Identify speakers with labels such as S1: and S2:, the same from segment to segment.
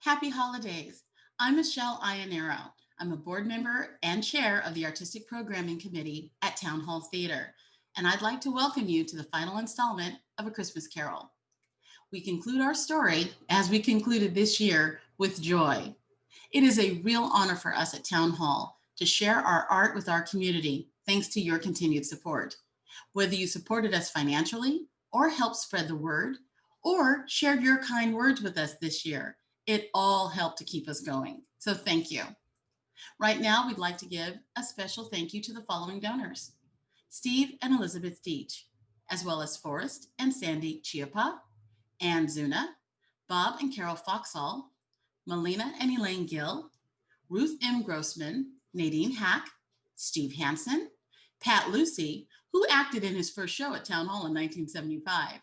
S1: Happy holidays. I'm Michelle Iannero. I'm a board member and chair of the Artistic Programming Committee at Town Hall Theater, and I'd like to welcome you to the final installment of A Christmas Carol. We conclude our story, as we concluded this year, with joy. It is a real honor for us at Town Hall to share our art with our community thanks to your continued support. Whether you supported us financially or helped spread the word or shared your kind words with us this year, it all helped to keep us going. So thank you. Right now, we'd like to give a special thank you to the following donors: Steve and Elizabeth Deach, as well as Forrest and Sandy Chiappa, Ann Zuna, Bob and Carol Foxall, Melina and Elaine Gill, Ruth M. Grossman, Nadine Hack, Steve Hansen, Pat Lucy, who acted in his first show at Town Hall in 1975,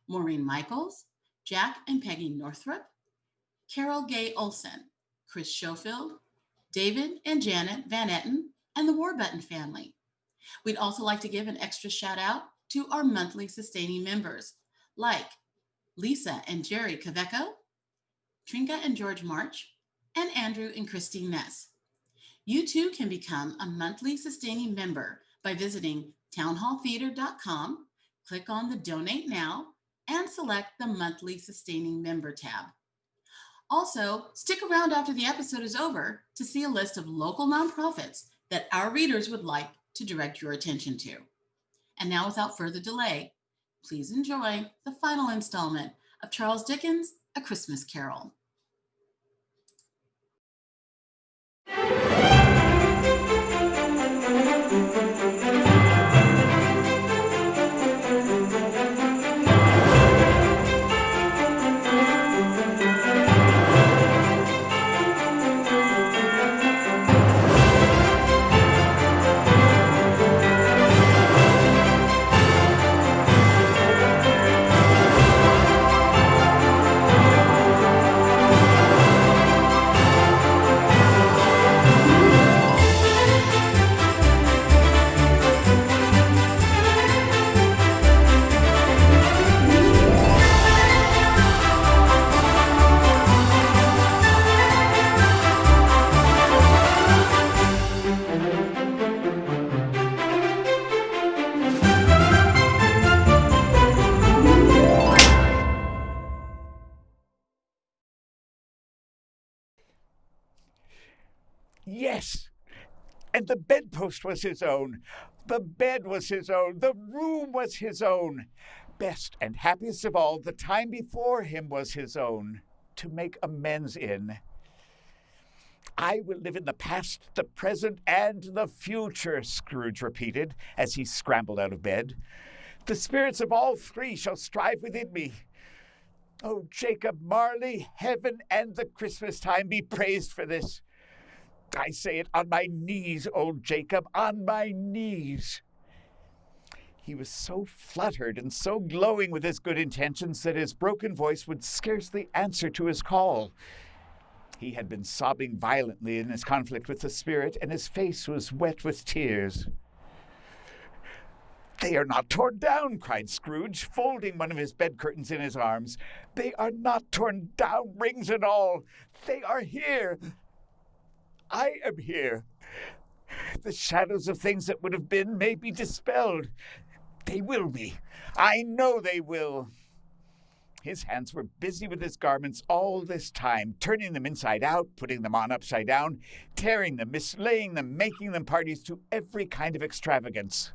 S1: Maureen Michaels, Jack and Peggy Northrup, Carol Gay Olson, Chris Schofield, David and Janet Van Etten, and the Warburton family. We'd also like to give an extra shout out to our monthly sustaining members, like Lisa and Jerry Caveco, Trinka and George March, and Andrew and Christine Ness. You too can become a monthly sustaining member by visiting townhalltheater.com, click on the Donate Now, and select the Monthly Sustaining Member tab. Also, stick around after the episode is over to see a list of local nonprofits that our readers would like to direct your attention to. And now, without further delay, please enjoy the final installment of Charles Dickens' A Christmas Carol.
S2: Yes, and the bedpost was his own. The bed was his own. The room was his own. Best and happiest of all, the time before him was his own, to make amends in. I will live in the past, the present, and the future, Scrooge repeated, as he scrambled out of bed. The spirits of all three shall strive within me. Oh, Jacob Marley, heaven and the Christmas time be praised for this. I say it on my knees, old Jacob, on my knees. He was so fluttered and so glowing with his good intentions that his broken voice would scarcely answer to his call. He had been sobbing violently in his conflict with the spirit, and his face was wet with tears. "They are not torn down," cried Scrooge, folding one of his bed curtains in his arms. "They are not torn down, rings and all. They are here. I am here. The shadows of things that would have been may be dispelled. They will be. I know they will." His hands were busy with his garments all this time, turning them inside out, putting them on upside down, tearing them, mislaying them, making them parties to every kind of extravagance.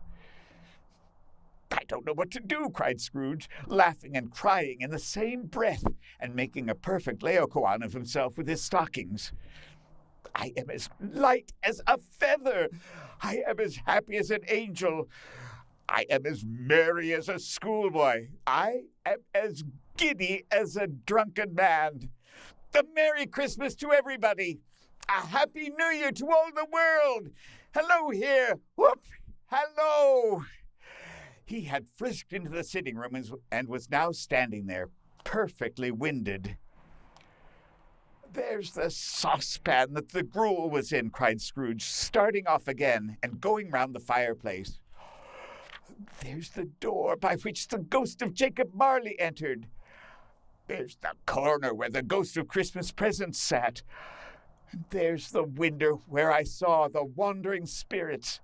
S2: "I don't know what to do," cried Scrooge, laughing and crying in the same breath, and making a perfect Laocoon of himself with his stockings. "I am as light as a feather. I am as happy as an angel. I am as merry as a schoolboy. I am as giddy as a drunken man. A Merry Christmas to everybody. A Happy New Year to all the world. Hello here. Whoop! Hello!" He had frisked into the sitting room and was now standing there, perfectly winded. "There's the saucepan that the gruel was in," cried Scrooge, starting off again and going round the fireplace. "There's the door by which the ghost of Jacob Marley entered. There's the corner where the ghost of Christmas presents sat. And there's the window where I saw the wandering spirits.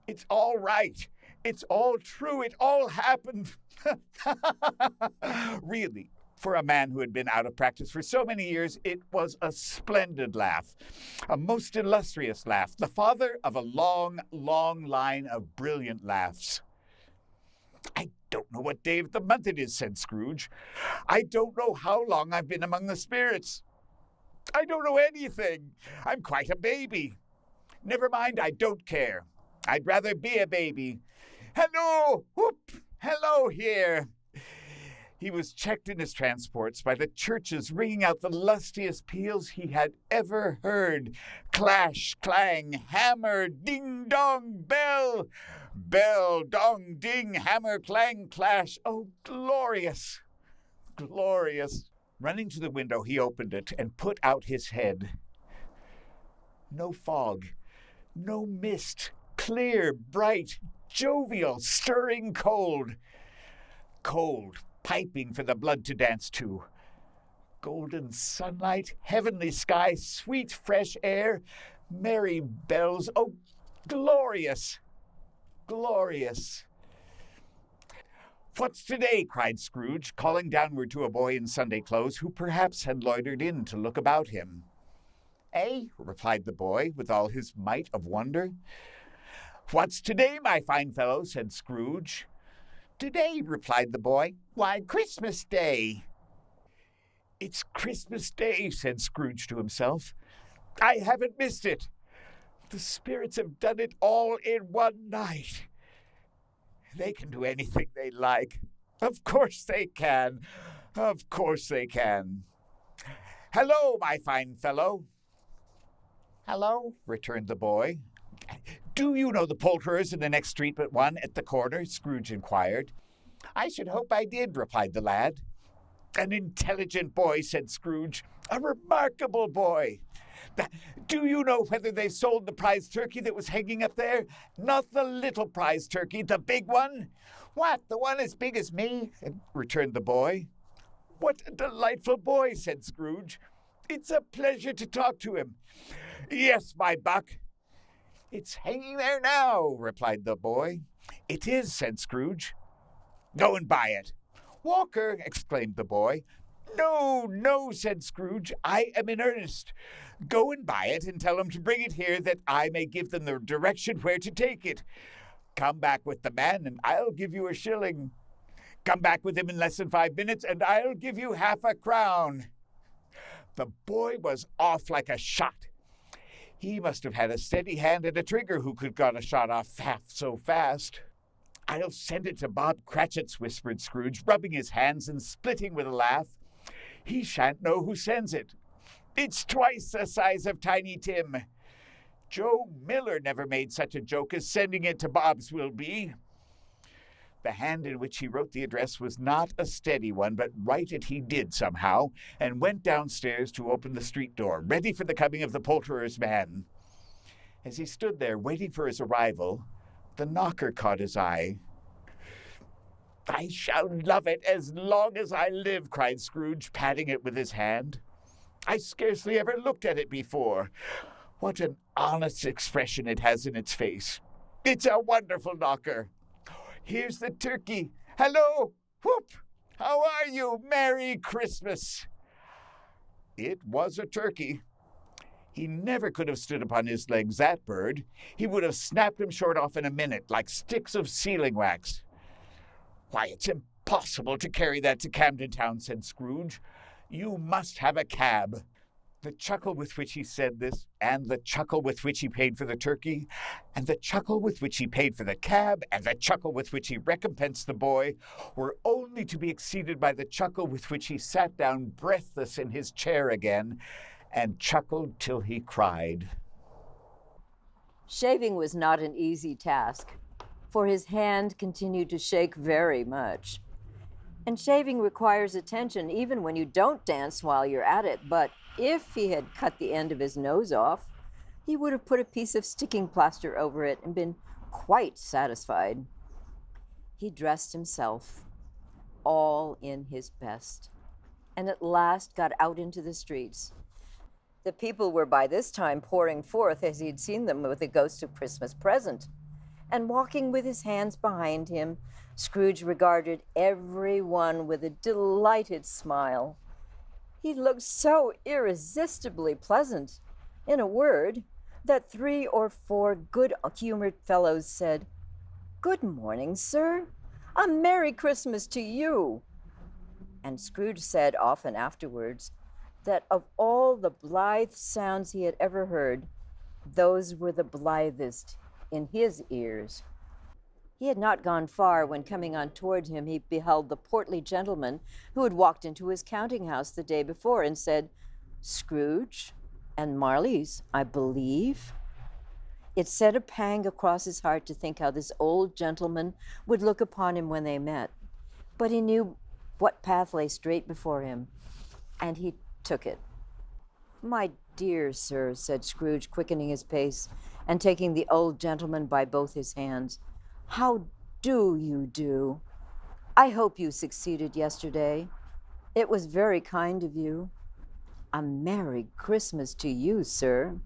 S2: It's all right. It's all true. It all happened. Really, for a man who had been out of practice for so many years, it was a splendid laugh. A most illustrious laugh. The father of a long, long line of brilliant laughs. I don't know what day of the month it is, said Scrooge. I don't know how long I've been among the spirits. I don't know anything. I'm quite a baby. Never mind, I don't care. I'd rather be a baby. Hello! Whoop! Hello here! He was checked in his transports by the churches ringing out the lustiest peals he had ever heard. Clash, clang, hammer, ding, dong, bell. Bell, dong, ding, hammer, clang, clash. Oh, glorious! Glorious! Running to the window, he opened it and put out his head. No fog, no mist, clear, bright, jovial, stirring cold. Cold, piping for the blood to dance to. Golden sunlight, heavenly sky, sweet fresh air, merry bells. Oh, glorious! Glorious! What's today? Cried Scrooge, calling downward to a boy in Sunday clothes who perhaps had loitered in to look about him. Eh? Replied the boy, with all his might of wonder. What's today, my fine fellow? Said Scrooge. Today, replied the boy. Why, Christmas Day. It's Christmas Day, said Scrooge to himself. I haven't missed it. The spirits have done it all in one night. They can do anything they like. Of course they can. Of course they can. Hello, my fine fellow. Hello, returned the boy. Do you know the poulterers in the next street but one at the corner? Scrooge inquired. I should hope I did, replied the lad. An intelligent boy, said Scrooge. A remarkable boy. Do you know whether they've sold the prize turkey that was hanging up there? Not the little prize turkey, the big one. What, the one as big as me? Returned the boy. What a delightful boy, said Scrooge. It's a pleasure to talk to him. Yes, my buck. It's hanging there now, replied the boy. It is, said Scrooge. Go and buy it. Walker, exclaimed the boy. No, no, said Scrooge. I am in earnest. Go and buy it and tell them to bring it here that I may give them the direction where to take it. Come back with the man and I'll give you a shilling. Come back with him in less than 5 minutes and I'll give you half a crown. The boy was off like a shot. He must have had a steady hand and a trigger who could got a shot off half so fast. I'll send it to Bob Cratchit's, whispered Scrooge, rubbing his hands and splitting with a laugh. He shan't know who sends it. It's twice the size of Tiny Tim. Joe Miller never made such a joke as sending it to Bob's will be. The hand in which he wrote the address was not a steady one, but write it he did somehow, and went downstairs to open the street door, ready for the coming of the poulterer's man. As he stood there waiting for his arrival, the knocker caught his eye. I shall love it as long as I live, cried Scrooge, patting it with his hand. I scarcely ever looked at it before. What an honest expression it has in its face. It's a wonderful knocker. Here's the turkey. Hello! Whoop! How are you? Merry Christmas! It was a turkey. He never could have stood upon his legs, that bird. He would have snapped him short off in a minute, like sticks of sealing wax. Why, it's impossible to carry that to Camden Town, said Scrooge. You must have a cab. The chuckle with which he said this, and the chuckle with which he paid for the turkey, and the chuckle with which he paid for the cab, and the chuckle with which he recompensed the boy, were only to be exceeded by the chuckle with which he sat down breathless in his chair again, and chuckled till he cried.
S3: Shaving was not an easy task, for his hand continued to shake very much. And shaving requires attention even when you don't dance while you're at it, but if he had cut the end of his nose off, he would have put a piece of sticking plaster over it and been quite satisfied. He dressed himself, all in his best, and at last got out into the streets. The people were by this time pouring forth as he'd seen them with the ghost of Christmas present. And walking with his hands behind him, Scrooge regarded every one with a delighted smile. He looked so irresistibly pleasant, in a word, that 3 or 4 good-humored fellows said, "Good morning, sir. A Merry Christmas to you." And Scrooge said often afterwards that of all the blithe sounds he had ever heard, those were the blithest in his ears. He had not gone far when, coming on toward him, he beheld the portly gentleman who had walked into his counting-house the day before and said, "Scrooge and Marley's, I believe." It set a pang across his heart to think how this old gentleman would look upon him when they met. But he knew what path lay straight before him, and he took it. "My dear sir," said Scrooge, quickening his pace and taking the old gentleman by both his hands, "how do you do? I hope you succeeded yesterday. It was very kind of you. A Merry Christmas to you, sir."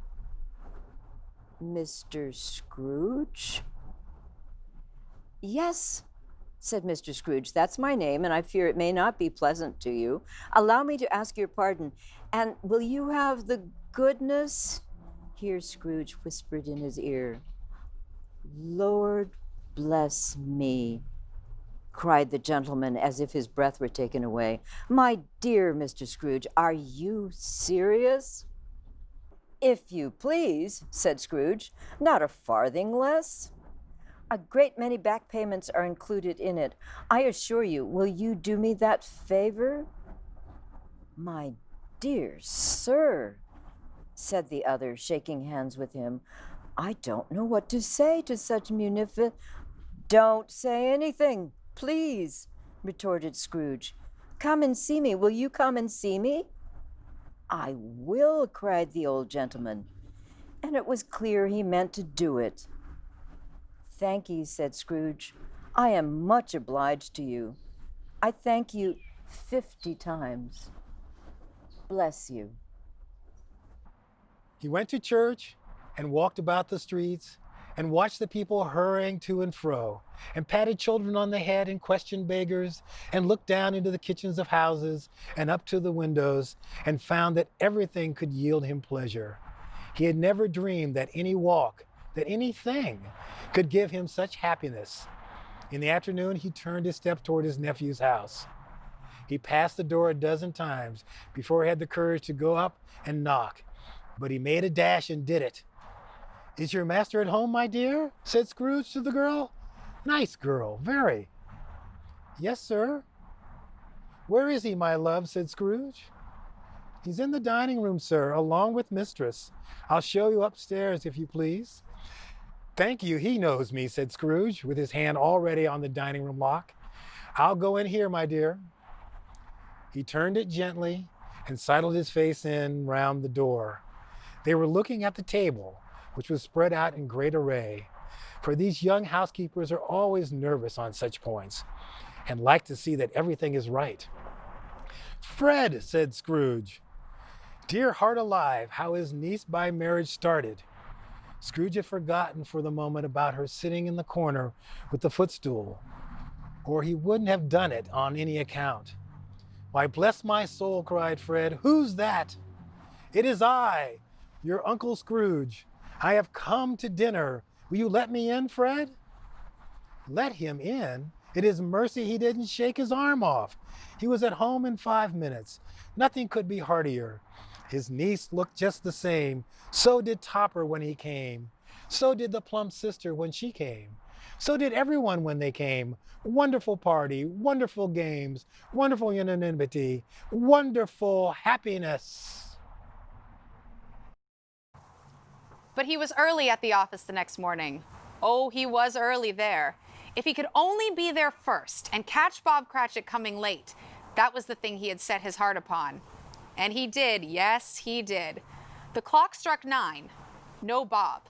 S3: "Mr. Scrooge?" "Yes," said Mr. Scrooge, "that's my name, and I fear it may not be pleasant to you. Allow me to ask your pardon. And will you have the goodness—" Here Scrooge whispered in his ear. "Lord bless me," cried the gentleman as if his breath were taken away. "My dear Mr. Scrooge, are you serious?" "If you please," said Scrooge, "not a farthing less. A great many back payments are included in it. I assure you, will you do me that favor?" "My dear sir," said the other, shaking hands with him, "I don't know what to say to such "Don't say anything, please," retorted Scrooge. "Come and see me. Will you come and see me?" "I will," cried the old gentleman, and it was clear he meant to do it. "Thank ye," said Scrooge. "I am much obliged to you. I thank you 50 times. Bless you."
S4: He went to church and walked about the streets and watched the people hurrying to and fro, and patted children on the head and questioned beggars, and looked down into the kitchens of houses and up to the windows, and found that everything could yield him pleasure. He had never dreamed that any walk, that anything, could give him such happiness. In the afternoon, he turned his steps toward his nephew's house. He passed the door a dozen times before he had the courage to go up and knock, but he made a dash and did it. "Is your master at home, my dear?" said Scrooge to the girl. "Nice girl, very." "Yes, sir." "Where is he, my love?" said Scrooge. "He's in the dining room, sir, along with mistress. I'll show you upstairs, if you please." "Thank you, he knows me," said Scrooge, with his hand already on the dining room lock. "I'll go in here, my dear." He turned it gently and sidled his face in round the door. They were looking at the table, which was spread out in great array, for these young housekeepers are always nervous on such points and like to see that everything is right. "Fred," said Scrooge. Dear heart alive, how his niece by marriage started. Scrooge had forgotten for the moment about her sitting in the corner with the footstool, or he wouldn't have done it on any account. "Why, bless my soul," cried Fred, "who's that?" "It is I, your Uncle Scrooge. I have come to dinner. Will you let me in, Fred?" Let him in? It is mercy he didn't shake his arm off. He was at home in 5 minutes. Nothing could be heartier. His niece looked just the same. So did Topper when he came. So did the plump sister when she came. So did everyone when they came. Wonderful party, wonderful games, wonderful unanimity, wonderful happiness.
S5: But he was early at the office the next morning. Oh, he was early there. If he could only be there first and catch Bob Cratchit coming late, that was the thing he had set his heart upon. And he did, yes, he did. The clock struck 9. No Bob.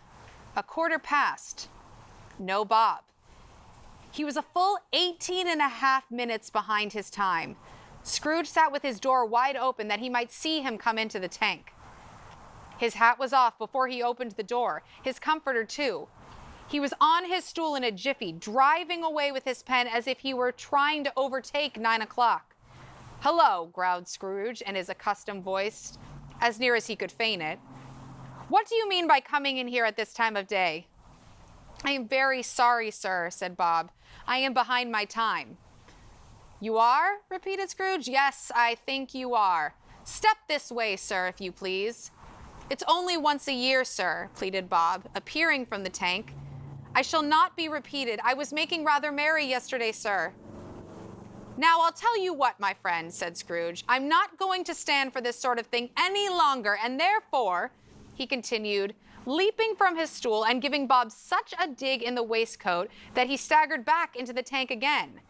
S5: 1:15. No Bob. He was a full 18 and a half minutes behind his time. Scrooge sat with his door wide open that he might see him come into the tank. His hat was off before he opened the door, his comforter too. He was on his stool in a jiffy, driving away with his pen as if he were trying to overtake 9 o'clock. "Hello," growled Scrooge in his accustomed voice, as near as he could feign it. "What do you mean by coming in here at this time of day?" "I am very sorry, sir," said Bob. "I am behind my time." "You are?" repeated Scrooge. "Yes, I think you are. Step this way, sir, if you please." "It's only once a year, sir," pleaded Bob, appearing from the tank. "I shall not be repeated. I was making rather merry yesterday, sir." "Now, I'll tell you what, my friend," said Scrooge. "I'm not going to stand for this sort of thing any longer, and therefore," he continued, leaping from his stool and giving Bob such a dig in the waistcoat that he staggered back into the tank again,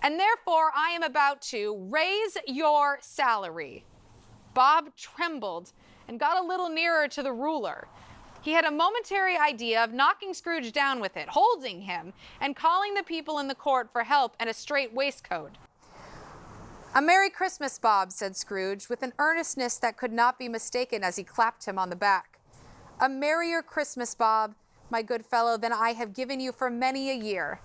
S5: "and therefore I am about to raise your salary." Bob trembled and got a little nearer to the ruler. He had a momentary idea of knocking Scrooge down with it, holding him, and calling the people in the court for help and a straight waistcoat. "A Merry Christmas, Bob," said Scrooge, with an earnestness that could not be mistaken as he clapped him on the back. "A merrier Christmas, Bob, my good fellow, than I have given you for many a year.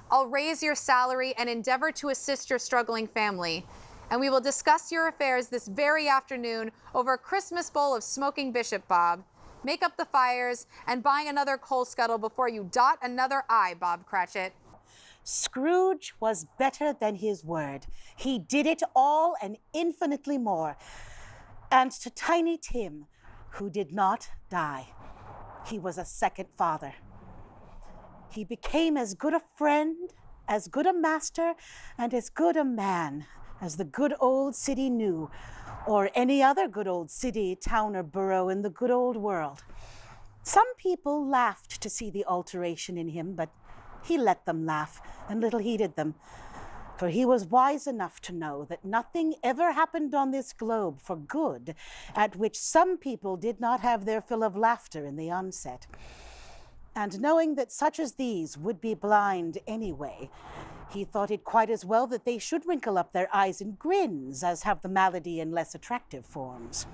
S5: I'll raise your salary and endeavor to assist your struggling family, and we will discuss your affairs this very afternoon over a Christmas bowl of smoking bishop, Bob. Make up the fires and buy another coal scuttle before you dot another I, Bob Cratchit."
S6: Scrooge was better than his word. He did it all and infinitely more. And to Tiny Tim, who did not die, he was a second father. He became as good a friend, as good a master, and as good a man as the good old city knew, or any other good old city, town, or borough in the good old world. Some people laughed to see the alteration in him, but he let them laugh and little heeded them, for he was wise enough to know that nothing ever happened on this globe for good at which some people did not have their fill of laughter in the onset. And knowing that such as these would be blind anyway, he thought it quite as well that they should wrinkle up their eyes in grins as have the malady in less attractive forms.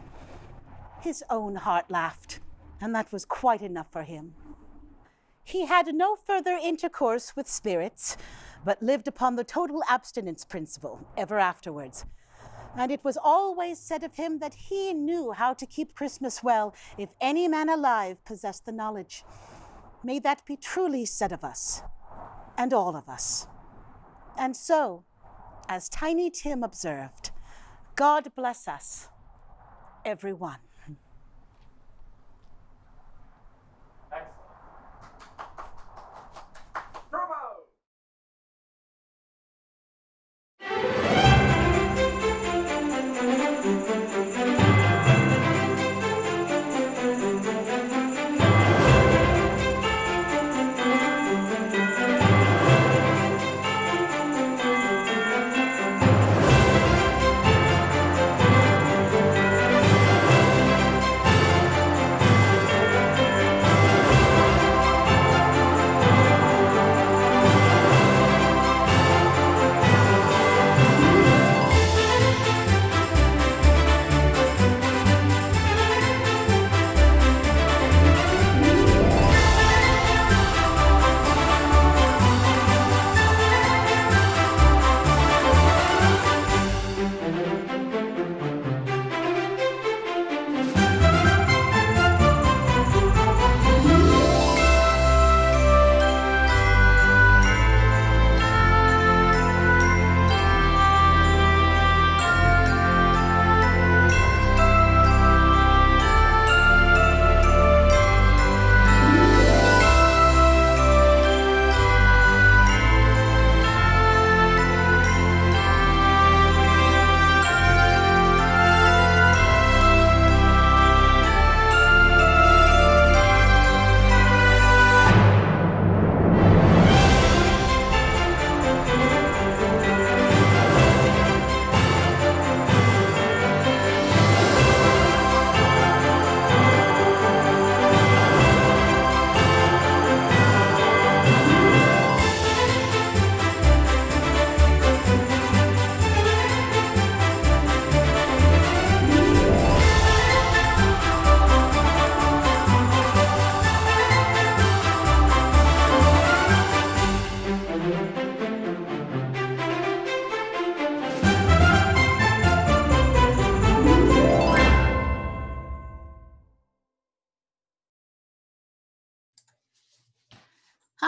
S6: His own heart laughed, and that was quite enough for him. He had no further intercourse with spirits, but lived upon the total abstinence principle ever afterwards. And it was always said of him that he knew how to keep Christmas well if any man alive possessed the knowledge. May that be truly said of us, and all of us. And so, as Tiny Tim observed, God bless us, everyone.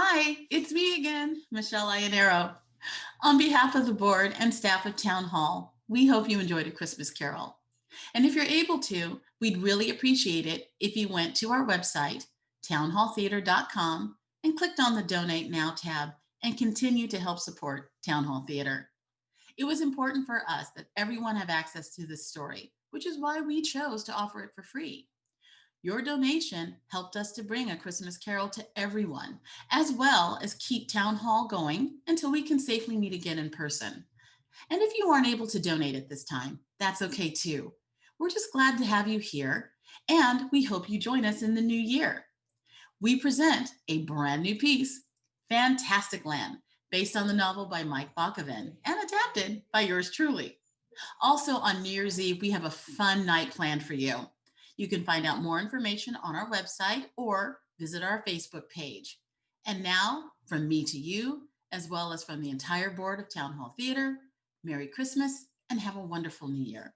S1: Hi, it's me again, Michelle Iannero. On behalf of the board and staff of Town Hall, we hope you enjoyed A Christmas Carol. And if you're able to, we'd really appreciate it if you went to our website, townhalltheater.com, and clicked on the Donate Now tab and continue to help support Town Hall Theater. It was important for us that everyone have access to this story, which is why we chose to offer it for free. Your donation helped us to bring A Christmas Carol to everyone, as well as keep Town Hall going until we can safely meet again in person. And if you aren't able to donate at this time, that's okay too. We're just glad to have you here, and we hope you join us in the new year. We present a brand new piece, Fantastic Land, based on the novel by Mike Bakoven and adapted by yours truly. Also, on New Year's Eve, we have a fun night planned for you. You can find out more information on our website or visit our Facebook page. And now, from me to you, as well as from the entire board of Town Hall Theater, Merry Christmas and have a wonderful New Year.